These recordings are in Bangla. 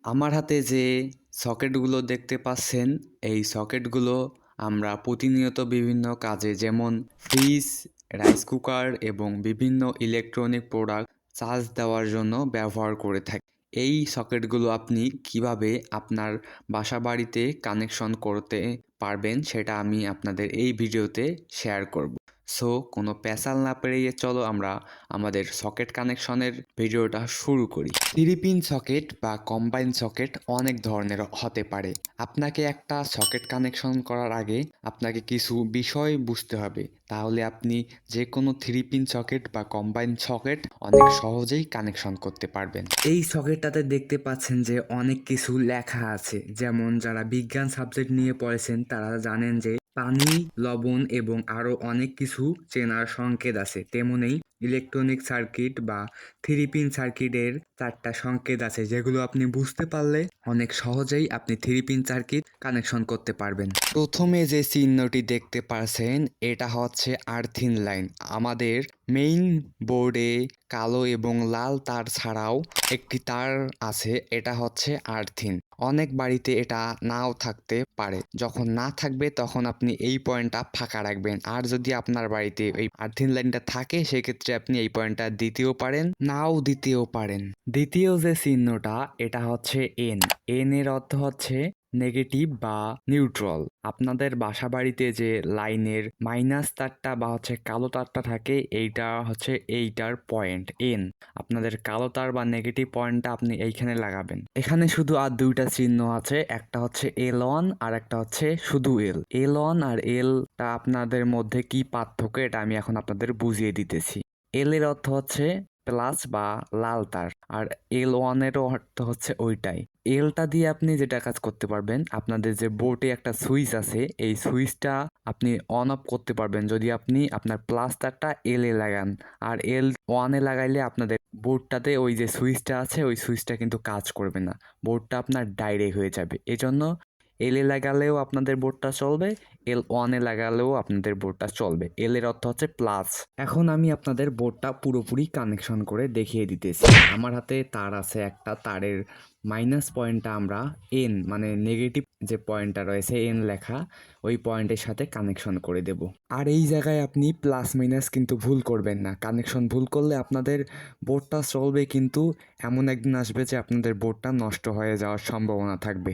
আমার হাতে যে সকেটগুলো দেখতে পাচ্ছেন, এই সকেটগুলো আমরা প্রতিনিয়ত বিভিন্ন কাজে যেমন ফ্রিজ, রাইস কুকার এবং বিভিন্ন ইলেকট্রনিক প্রোডাক্ট চার্জ দেওয়ার জন্য ব্যবহার করে থাকি। এই সকেটগুলো আপনি কিভাবে আপনার বাসাবাড়িতে কানেকশন করতে পারবেন সেটা আমি আপনাদের এই ভিডিওতে শেয়ার করব। সো কোনো পেঁচাল না পেরিয়ে চলো আমরা আমাদের সকেট কানেকশনের ভিডিওটা শুরু করি। 3 পিন সকেট বা কম্বাইন সকেট অনেক ধরনের হতে পারে। আপনাকে একটা সকেট কানেকশন করার আগে আপনাকে কিছু বিষয় বুঝতে হবে, তাহলে আপনি যে কোনো 3 পিন সকেট বা কম্বাইন সকেট অনেক সহজেই কানেকশন করতে পারবেন। এই সকেটটাতে দেখতে পাচ্ছেন যে অনেক কিছু লেখা আছে, যেমন যারা বিজ্ঞান সাবজেক্ট নিয়ে পড়েছেন তারা জানেন যে পানি, লবণ এবং আরও অনেক কিছু চেনার সংকেত আছে। তেমনি ইলেকট্রনিক সার্কিট বা 3 পিন সার্কিটের 4টা সংকেত আছে, যেগুলো আপনি বুঝতে পারলে অনেক সহজেই আপনি 3 পিন সার্কিট কানেকশন করতে পারবেন। প্রথমে যে চিহ্নটি দেখতে পাচ্ছেন এটা হচ্ছে আর্থিন লাইন। আমাদের মেইন বোর্ডে কালো এবং লাল তার ছাড়াও একটি তার আছে, এটা হচ্ছে আর্থিন। অনেক বাড়িতে এটা নাও থাকতে পারে। যখন না থাকবে তখন আপনি এই পয়েন্টটা ফাঁকা রাখবেন, আর যদি আপনার বাড়িতে এই আর্থিন লাইনটা থাকে সেক্ষেত্রে আপনি এই পয়েন্টটা দিতেও পারেন, নাও দিতেও পারেন। দ্বিতীয় যে চিহ্নটা এটা হচ্ছে এন। এন এর অর্থ হচ্ছে নেগেটিভ বা নিউট্রাল। আপনাদের বাসা বাড়িতে যে লাইনের মাইনাস তারটা বা হচ্ছে কালো তারটা থাকে, এইটা হচ্ছে এইটার পয়েন্ট এন। আপনাদের কালো তার বা নেগেটিভ পয়েন্টটা আপনি এইখানে লাগাবেন। এখানে শুধু আর দুইটা চিহ্ন আছে, একটা হচ্ছে L1 আর একটা হচ্ছে শুধু এল। L1 আর এলটা আপনাদের মধ্যে কি পার্থক্য এটা আমি এখন আপনাদের বুঝিয়ে দিতেছি। এল এর অর্থ হচ্ছে প্লাস বা লাল তার, আর L1 এরও অর্থ হচ্ছে ওইটাই। এলটা দিয়ে আপনি যেটা কাজ করতে পারবেন, আপনাদের যে বোর্ডে একটা সুইচ আছে এই সুইচটা আপনি অন অফ করতে পারবেন যদি আপনি আপনার প্লাস তারটা এল এ লাগান। আর L1 এ লাগাইলে আপনাদের বোর্ডটাতে ওই যে সুইচটা আছে ওই সুইচটা কিন্তু কাজ করবে না, বোর্ডটা আপনার ডাইরেক্ট হয়ে যাবে। এজন্য এল এ লাগালেও আপনাদের বোর্ডটা চলবে, L1 এ লাগালেও আপনাদের বোর্ডটা চলবে। এল এর অর্থ হচ্ছে প্লাস। এখন আমি আপনাদের বোর্ডটা পুরোপুরি কানেকশন করে দেখিয়ে দিতেছি। আমার হাতে তার আছে একটা, তারের মাইনাস পয়েন্টটা আমরা এন মানে নেগেটিভ যে পয়েন্টটা রয়েছে এন লেখা ওই পয়েন্টের সাথে কানেকশন করে দেব। আর এই জায়গায় আপনি প্লাস মাইনাস কিন্তু ভুল করবেন না। কানেকশন ভুল করলে আপনাদের বোর্ডটা চলবে কিন্তু এমন একদিন আসবে যে আপনাদের বোর্ডটা নষ্ট হয়ে যাওয়ার সম্ভাবনা থাকবে।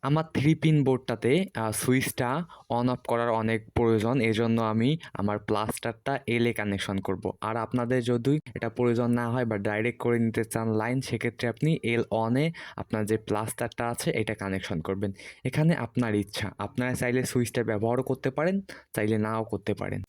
আমার 3 পিন বোর্ডটাতে সুইচটা অন অফ করার অনেক প্রয়োজন, এজন্য আমি আমার প্লাস্টারটা এলে কানেকশন করব। আর আপনাদের যদি এটা প্রয়োজন না হয় বা ডাইরেক্ট করে নিতে চান লাইন, সেক্ষেত্রে আপনি L1 এ আপনার যে প্লাস্টারটা আছে এটা কানেকশন করবেন। এখানে আপনার ইচ্ছা, আপনারা চাইলে সুইচটা ব্যবহারও করতে পারেন, চাইলে নাও করতে পারেন।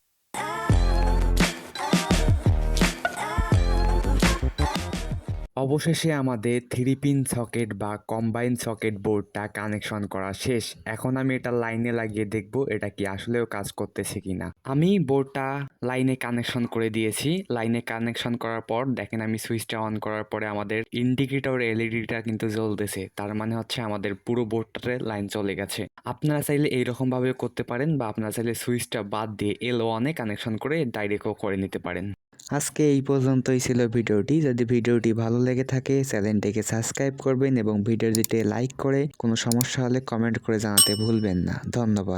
অবশেষে আমাদের 3 পিন সকেট বা কম্বাইন সকেট বোর্ডটা কানেকশন করা শেষ। এখন আমি এটা লাইনে লাগিয়ে দেখব এটা কি আসলেও কাজ করতেছে কিনা। আমি বোর্ডটা লাইনে কানেকশন করে দিয়েছি। লাইনে কানেকশন করার পর দেখেন আমি সুইচটা অন করার পরে আমাদের ইন্ডিকেটর এলইডিটা কিন্তু জ্বলতেছে, তার মানে হচ্ছে আমাদের পুরো বোর্ডটাতে লাইন চলে গেছে। আপনারা চাইলে এইরকম ভাবে করতে পারেন, বা আপনারা চাইলে সুইচটা বাদ দিয়ে L1 এ কানেকশন করে ডাইরেক্টও করে নিতে পারেন। আজকে এই পর্যন্তই ছিল ভিডিওটি। যদি ভিডিওটি ভালো লেগে থাকে চ্যানেলটিকে সাবস্ক্রাইব করবেন এবং ভিডিওটিতে লাইক করে কোনো সমস্যা হলে কমেন্ট করে জানাতে ভুলবেন না। ধন্যবাদ।